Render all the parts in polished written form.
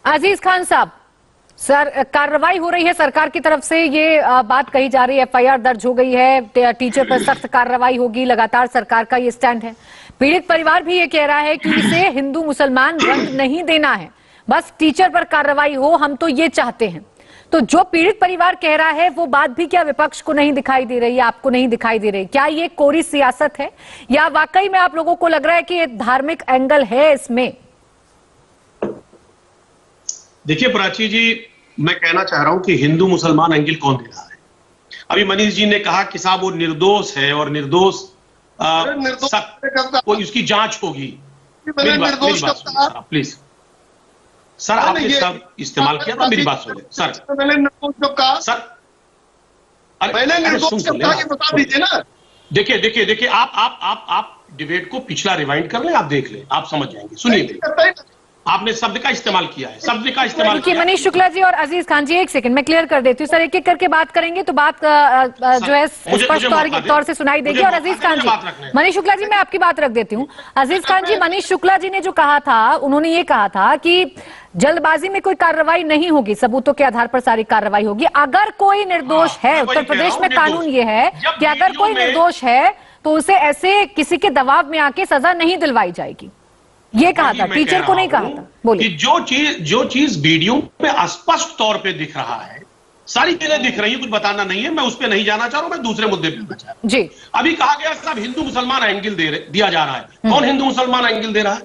अजीज खान साहब, सर कार्रवाई हो रही है सरकार की तरफ से, ये बात कही जा रही है, एफआईआर दर्ज हो गई है, टीचर पर सख्त कार्रवाई होगी, लगातार सरकार का ये स्टैंड है। पीड़ित परिवार भी ये कह रहा है कि इसे हिंदू मुसलमान रंग नहीं देना है, बस टीचर पर कार्रवाई हो, हम तो ये चाहते हैं। तो जो पीड़ित परिवार कह रहा है वो बात भी क्या विपक्ष को नहीं दिखाई दे रही है, आपको नहीं दिखाई दे रही? क्या ये कोरी सियासत है या वाकई में आप लोगों को लग रहा है कि धार्मिक एंगल है इसमें? देखिए प्राची जी, मैं कहना चाह रहा हूं कि हिंदू मुसलमान एंगल कौन दे रहा है। अभी मनीष जी ने कहा कि साहब वो निर्दोष है और निर्दोष कोई उसकी जांच होगी। मेरी बात सुनिए प्लीज सर, आपने सब इस्तेमाल किया था, मेरी बात सुनिए सर। सर बता दीजिए ना। देखिए आप डिबेट को पिछला रिवाइंड कर लें, आप देख लें, आप समझ जाएंगे। सुनिए, आपने शब्द का इस्तेमाल किया है, शब्द का इस्तेमाल किया। मनीष शुक्ला जी और अजीज खान जी, एक सेकंड मैं क्लियर कर देती हूँ सर, एक एक करके बात करेंगे तो बात जो है स्पष्ट तौर से सुनाई देगी। और अजीज खान जी, मनीष शुक्ला जी मैं आपकी बात रख देती हूँ। अजीज खान जी, मनीष शुक्ला जी ने जो कहा था, उन्होंने ये कहा था कि जल्दबाजी में कोई कार्रवाई नहीं होगी, सबूतों के आधार पर सारी कार्रवाई होगी। अगर कोई निर्दोष है, उत्तर प्रदेश में कानून ये है कि अगर कोई निर्दोष है तो उसे ऐसे किसी के दबाव में आके सजा नहीं दिलवाई जाएगी, ये कहा था, टीचर को नहीं कहा था। बोलिए। जो चीज वीडियो में स्पष्ट तौर पे दिख रहा है, सारी चीजें दिख रही है, कुछ बताना नहीं है, मैं उस पे नहीं जाना चाह रहा हूं, मैं दूसरे मुद्दे पे जाना चाह रहा हूं। जी, अभी कहा गया साहब हिंदू मुसलमान एंगल दिया जा रहा है। कौन हिंदू मुसलमान एंगल दे रहा है?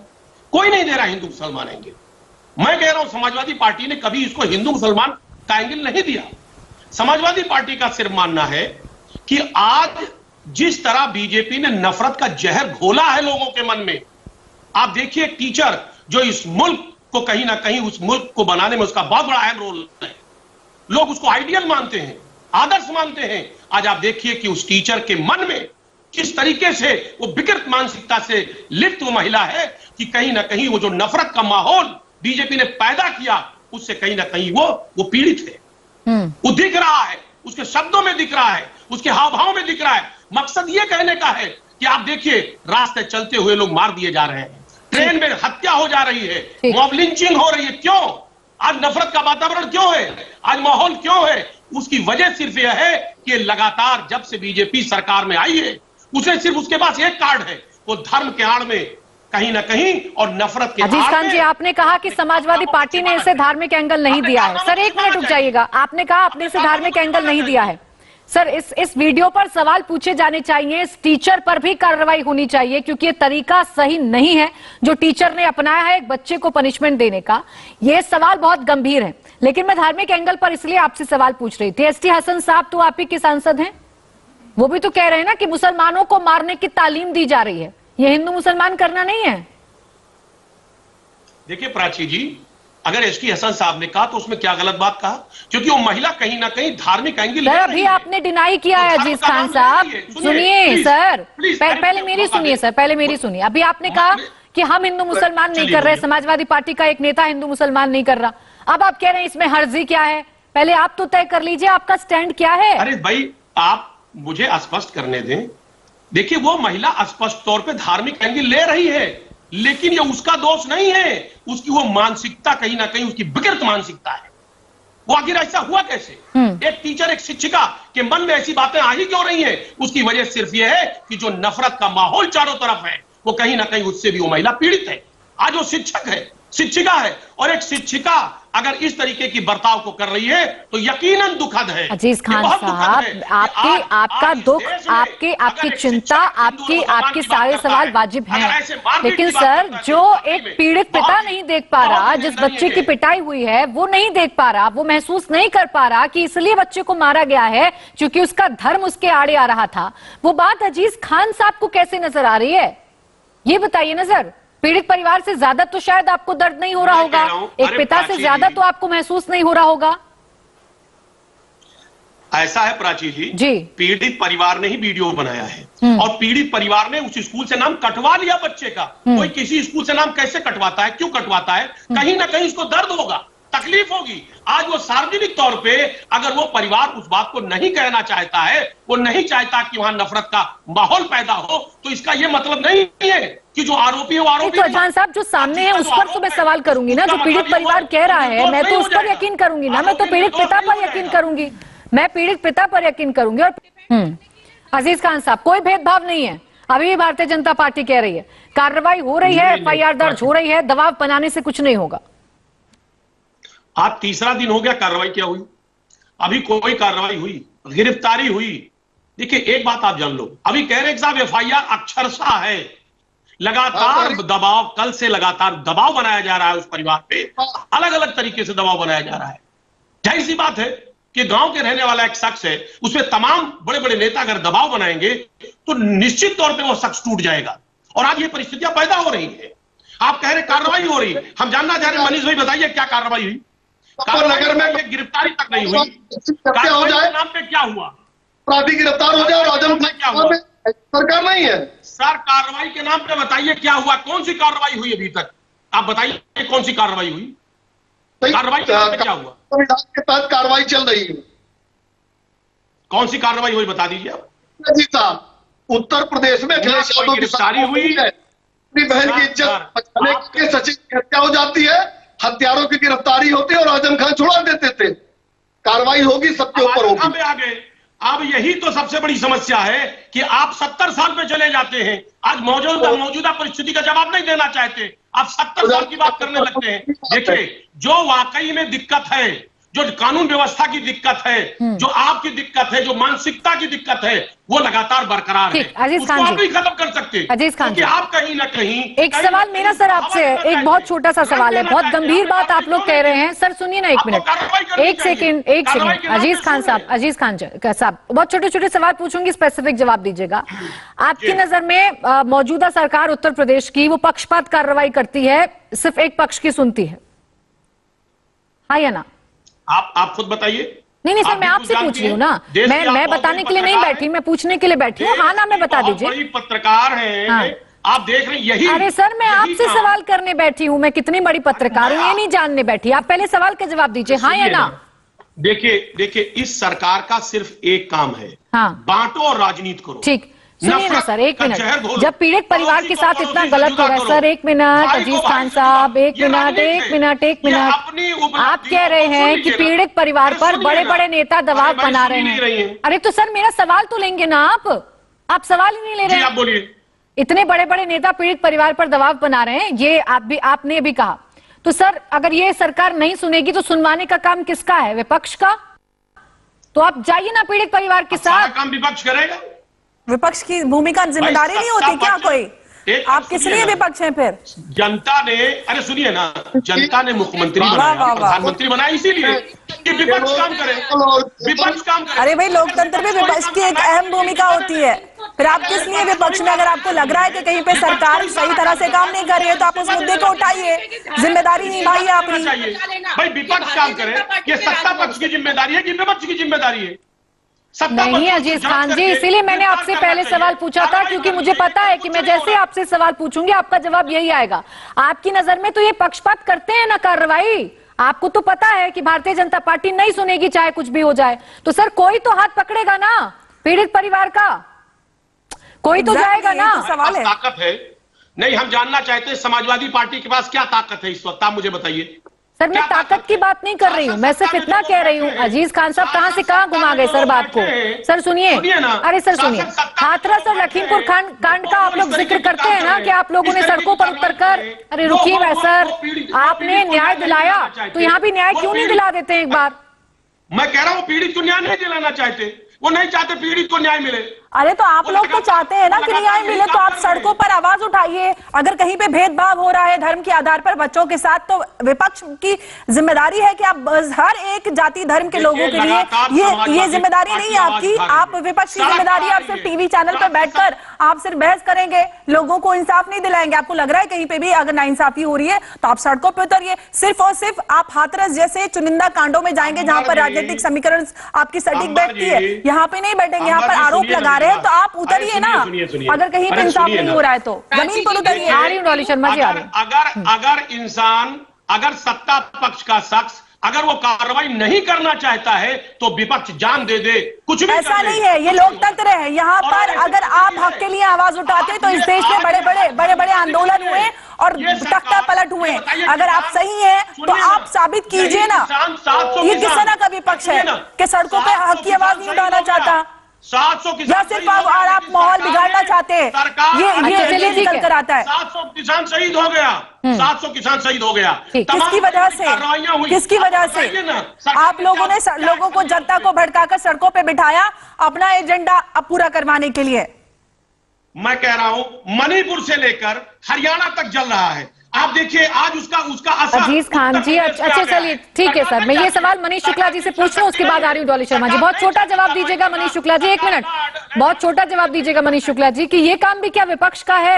कोई नहीं दे रहा हिंदू मुसलमान एंगल। मैं कह रहा हूं समाजवादी पार्टी ने कभी इसको हिंदू मुसलमान का एंगल नहीं दिया। समाजवादी पार्टी का सिर्फ मानना है कि आज जिस तरह बीजेपी ने नफरत का जहर घोला है लोगों के मन में, आप देखिए टीचर जो इस मुल्क को कहीं ना कहीं उस मुल्क को बनाने में उसका बहुत बड़ा अहम रोल है, लोग उसको आइडियल मानते हैं, आदर्श मानते हैं। आज आप देखिए कि उस टीचर के मन में किस तरीके से वो विकृत मानसिकता से लिप्त वो महिला है कि कहीं ना कहीं वो जो नफरत का माहौल बीजेपी ने पैदा किया, उससे कहीं ना कहीं वो पीड़ित है। वो दिख रहा है, उसके शब्दों में दिख रहा है, उसके हाव भाव में दिख रहा है। मकसद ये कहने का है कि आप देखिए रास्ते चलते हुए लोग मार दिए जा रहे हैं, ट्रेन में हत्या हो जा रही है, मॉब लिंचिंग हो रही है। क्यों? आज नफरत का वातावरण क्यों है? आज माहौल क्यों है? उसकी वजह सिर्फ यह है कि लगातार जब से बीजेपी सरकार में आई है, उसे सिर्फ उसके पास एक कार्ड है, वो धर्म के आड़ में कहीं ना कहीं और नफरत के। अजीज खान जी, आपने कहा कि समाजवादी पार्टी ने इसे धार्मिक एंगल नहीं दिया है। सर एक मिनट रुक जाइएगा, आपने कहा आपने इसे धार्मिक एंगल नहीं दिया है। सर इस वीडियो पर सवाल पूछे जाने चाहिए, इस टीचर पर भी कार्रवाई होनी चाहिए, क्योंकि ये तरीका सही नहीं है जो टीचर ने अपनाया है एक बच्चे को पनिशमेंट देने का। ये सवाल बहुत गंभीर है, लेकिन मैं धार्मिक एंगल पर इसलिए आपसे सवाल पूछ रही थी। एसटी हसन साहब तो आप ही के सांसद हैं, वो भी तो कह रहे हैं ना कि मुसलमानों को मारने की तालीम दी जा रही है, ये हिंदू मुसलमान करना नहीं है। देखिए प्राची जी, अगर एसटी हसन साहब ने कहा तो उसमें क्या गलत बात कहा? क्योंकि वो महिला कहीं ना कहीं धार्मिक एंगल अभी आपने डिनाई किया है अजीज खान साहब। सुनिए सर, पहले मेरी सुनिए सर, पहले मेरी सुनिए। अभी आपने कहा कि हम हिंदू मुसलमान नहीं कर रहे, समाजवादी पार्टी का एक नेता हिंदू मुसलमान नहीं कर रहा। अब आप कह रहे हैं इसमें हर्जी क्या है? पहले आप तो तय कर लीजिए आपका स्टैंड क्या है। अरे भाई आप मुझे स्पष्ट करने दें। देखिए वो महिला स्पष्ट तौर पे धार्मिक एंगल ले रही है, लेकिन ये उसका दोष नहीं है, उसकी वो मानसिकता कहीं ना कहीं उसकी विकृत मानसिकता है। वो आखिर ऐसा हुआ कैसे? एक टीचर, एक शिक्षिका के मन में ऐसी बातें आ ही क्यों रही है? उसकी वजह सिर्फ ये है कि जो नफरत का माहौल चारों तरफ है, वो कहीं ना कहीं उससे भी वो महिला पीड़ित है। आज वो शिक्षक है, शिक्षिका है, और एक शिक्षिका अगर इस तरीके की बर्ताव को कर रही है तो यकीनन दुखद है। अजीज खान साहब, आपका दुख, आपकी चिंता, आपके सारे सवाल वाजिब हैं, लेकिन सर जो एक पीड़ित पिता नहीं देख पा रहा, जिस बच्चे की पिटाई हुई है वो नहीं देख पा रहा, वो महसूस नहीं कर पा रहा कि इसलिए बच्चे को मारा गया है क्योंकि उसका धर्म उसके आड़े आ रहा था, वो बात अजीज खान साहब को कैसे नजर आ रही है? ये बताइए ना सर। पीड़ित परिवार से ज्यादा तो शायद आपको दर्द नहीं हो रहा होगा, एक पिता से ज्यादा तो आपको महसूस नहीं हो रहा होगा। ऐसा है प्राची जी, पीड़ित परिवार ने ही वीडियो बनाया है और पीड़ित परिवार ने उस स्कूल से नाम कटवा लिया बच्चे का। कोई किसी स्कूल से नाम कैसे कटवाता है? क्यों कटवाता है? कहीं ना कहीं उसको दर्द होगा, तकलीफ होगी। आज वो सार्वजनिक तौर पे अगर वो परिवार उस बात को नहीं कहना चाहता है, वो नहीं चाहता कि वहां नफरत का माहौल पैदा हो, तो इसका ये मतलब नहीं है कि जो आरोपी है वो आरोपी। तो अजहान साहब जो सामने है उस पर तो मैं सवाल करूंगी ना, जो पीड़ित परिवार कह रहा है मैं तो उस पर यकीन करूंगी ना, मैं तो पीड़ित पिता पर यकीन करूंगी, मैं पीड़ित पिता पर यकीन करूंगी। और अजीज खान साहब कोई भेदभाव नहीं है, अभी भी भारतीय जनता पार्टी कह रही है कार्रवाई हो रही है, एफआईआर दर्ज हो रही है, दबाव बनाने से कुछ नहीं होगा। आज तीसरा दिन हो गया, कार्रवाई क्या हुई? अभी कोई कार्रवाई हुई, गिरफ्तारी हुई? देखिए एक बात आप जान लो, अभी कह रहे साहब एफआईआर अक्षरशः है, लगातार दबाव, कल से लगातार दबाव बनाया जा रहा है उस परिवार पे, अलग अलग तरीके से दबाव बनाया जा रहा है। जाहिर सी बात है कि गांव के रहने वाला एक शख्स है, उसमें तमाम बड़े बड़े नेता अगर दबाव बनाएंगे तो निश्चित तौर पे वो शख्स टूट जाएगा। और आज ये परिस्थितियां पैदा हो रही है। आप कह रहे कार्रवाई हो रही है, हम जानना चाह रहे हैं मनीष भाई बताइए क्या कार्रवाई हुई? नगर में ये गिरफ्तारी तक नहीं हुई, कार्रवाई के नाम पे क्या हुआ? अपराधी गिरफ्तार हो जाए और आजम क्या हुआ? सरकार नहीं है सर, कार्रवाई के नाम पे बताइए क्या हुआ? कौन सी कार्रवाई हुई अभी तक? आप बताइए कौन सी कार्रवाई हुई? कार्रवाई के नाम पे क्या हुआ? संविधान के तहत कार्रवाई चल रही है। कौन सी कार्रवाई हुई बता दीजिए आप। जी साहब, उत्तर प्रदेश में अखिलेश यादव की गिरफ्तारी हुई है, अपनी बहन की इज्जत बचाने के सचिव की हत्या हो जाती है, हत्यारों की गिरफ्तारी होती है और आजम खान छुड़ा देते थे। कार्रवाई होगी, सबके ऊपर होगी। आ गए। अब यही तो सबसे बड़ी समस्या है कि आप 70 साल पे चले जाते हैं, आज मौजूदा परिस्थिति का जवाब नहीं देना चाहते, आप 70 साल की बात करने लगते हैं। देखिए जो वाकई में दिक्कत है, जो कानून व्यवस्था की दिक्कत है, जो आपकी दिक्कत है, जो मानसिकता की दिक्कत है, वो लगातार बरकरार है। अजीज खान जी, खत्म कर सकते। अजीज खान जी, आप कहीं ना कहीं एक सवाल मेरा सर आपसे है, एक बहुत छोटा सा सवाल है, बहुत गंभीर बात आप लोग कह रहे हैं। सर सुनिए ना एक मिनट, एक सेकंड अजीज खान साहब, बहुत छोटे छोटे सवाल पूछूंगी, स्पेसिफिक जवाब दीजिएगा। आपकी नजर में मौजूदा सरकार उत्तर प्रदेश की वो पक्षपात कार्रवाई करती है, सिर्फ एक पक्ष की सुनती है, हाँ या ना? आप खुद बताइए। नहीं सर, मैं आपसे पूछ रही हूँ ना, मैं बताने के लिए नहीं बैठी, मैं पूछने के लिए बैठी हूँ। हाँ ना, मैं बता दीजिए। बड़ी पत्रकार हैं, हाँ। आप देख रहे हैं यही। अरे सर, मैं आपसे सवाल करने बैठी हूँ, मैं कितनी बड़ी पत्रकार हूँ ये नहीं जानने बैठी। आप पहले सवाल का जवाब दीजिए, हाँ या ना? देखिए इस सरकार का सिर्फ एक काम है, हाँ, बांटो और राजनीति करो। ठीक, सुनिए ना सर, एक मिनट, जब पीड़ित परिवार के साथ इतना गलत हो रहा है सर, एक मिनट अजीज खान साहब, एक मिनट, आप कह रहे हैं कि पीड़ित परिवार पर बड़े बड़े नेता दबाव बना रहे हैं। अरे तो सर मेरा सवाल तो लेंगे ना आप सवाल ही नहीं ले रहे हैं। आप बोलिए। इतने बड़े बड़े नेता पीड़ित परिवार पर दबाव बना रहे हैं, ये आपने भी कहा, तो सर अगर ये सरकार नहीं सुनेगी तो सुनवाने का काम किसका है? विपक्ष का। तो आप जाइए ना पीड़ित परिवार के साथ। काम विपक्ष करेगा? विपक्ष की भूमिका जिम्मेदारी नहीं होती क्या कोई? आप किस लिए विपक्ष हैं फिर? जनता ने, अरे सुनिए ना, जनता ने मुख्यमंत्री बनाया, प्रधानमंत्री बनाया इसीलिए कि विपक्ष काम करे, विपक्ष काम करे। अरे भाई, लोकतंत्र में विपक्ष की एक अहम भूमिका होती है, फिर आप किस लिए विपक्ष में? अगर आपको लग रहा है कि कहीं पे सरकार सही तरह से काम नहीं कर रही है तो आप उस मुद्दे को उठाइए, जिम्मेदारी निभाइए अपनी। भाई विपक्ष काम करे, ये सत्ता पक्ष की जिम्मेदारी है कि विपक्ष की जिम्मेदारी है? नहीं अजीज खान जी, इसीलिए मैंने आपसे पहले सवाल पूछा था, क्योंकि मुझे पता है कि मैं जैसे आपसे सवाल पूछूंगी आपका जवाब यही आएगा। आपकी नजर में तो ये पक्षपात करते हैं ना कार्रवाई? आपको तो पता है कि भारतीय जनता पार्टी नहीं सुनेगी चाहे कुछ भी हो जाए, तो सर कोई तो हाथ पकड़ेगा ना पीड़ित परिवार का, कोई तो जाएगा ना। सवाल है, ताकत है नहीं, हम जानना चाहते हैं समाजवादी पार्टी के पास क्या ताकत है इस वक्त, आप मुझे बताइए। सर मैं ताकत की बात नहीं कर रही हूँ, मैं सिर्फ इतना कह रही हूँ। अजीज खान साहब कहां से कहां घुमा गए सर बात को। सर सुनिए, अरे सर सुनिए, हाथरस और लखीमपुर कांड का आप लोग जिक्र करते हैं ना कि आप लोगों ने सड़कों पर उतरकर, अरे रुकिए भाई सर, आपने न्याय दिलाया तो यहाँ भी न्याय क्यों नहीं दिला देते एक बार? मैं कह रहा हूँ पीड़ित को न्याय नहीं दिलाना चाहते, वो नहीं चाहते पीड़ित को न्याय मिले। अरे तो आप लोग तो चाहते हैं ना कि न्याय मिले, तो आप सड़कों पर आवाज उठाइए। अगर कहीं पे भेदभाव हो रहा है धर्म के आधार पर बच्चों के साथ, तो विपक्ष की जिम्मेदारी है कि आप हर एक जाति धर्म के लोगों के लिए, ये जिम्मेदारी नहीं है आपकी। आप विपक्ष की जिम्मेदारी, आप सिर्फ टीवी चैनल पर बैठकर आप सिर्फ बहस करेंगे, लोगों को इंसाफ नहीं दिलाएंगे। आपको लग रहा है कहीं पे भी अगर नाइंसाफी हो रही है तो आप सड़कों पर उतरिए। सिर्फ और सिर्फ आप हाथरस जैसे चुनिंदा कांडों में जाएंगे जहां पर राजनीतिक समीकरण आपकी सटीक बैठती है, यहाँ पे नहीं बैठेंगे। यहाँ पर आरोप लगा रहे हैं तो आप उतरिए ना। अगर कहीं पे इंसाफ नहीं हो रहा है तो जमीन पर उतरिए। आ रही हूँ डॉली शर्मा जी, अगर इंसान, अगर सत्ता पक्ष का शख्स अगर वो कार्रवाई नहीं करना चाहता है तो विपक्ष जान दे दे, कुछ भी ऐसा कर ले। नहीं है, ये लोकतंत्र है। यहाँ पर अगर आप हक के लिए आवाज उठाते तो इस देश में बड़े बड़े आंदोलन हुए और तख्ता पलट हुए। अगर आप सही हैं तो आप साबित कीजिए ना। ये किस तरह का विपक्ष है कि सड़कों पे हक की आवाज नहीं उठाना चाहता, 700 या किसान सिर्फ आप माहौल बिगाड़ना चाहते हैं? ये निकल कर आता है। 700 किसान शहीद हो गया, 700 किसान शहीद हो गया। किसकी वजह से? किसकी वजह से? आप लोगों ने लोगों को, जनता को भड़काकर सड़कों पे बिठाया अपना एजेंडा अब पूरा करवाने के लिए। मैं कह रहा हूं मणिपुर से लेकर हरियाणा तक जल रहा है। आप देखिए आज उसका असर। अजीज खान जी, अच्छा चलिए ठीक है सर, मैं ये सवाल मनीष शुक्ला जी से पूछ लूं, उसके बाद आ रही हूं डॉली शर्मा जी। बहुत छोटा जवाब दीजिएगा मनीष शुक्ला जी, 1 मिनट, बहुत छोटा जवाब दीजिएगा मनीष शुक्ला जी कि ये काम भी क्या विपक्ष का है?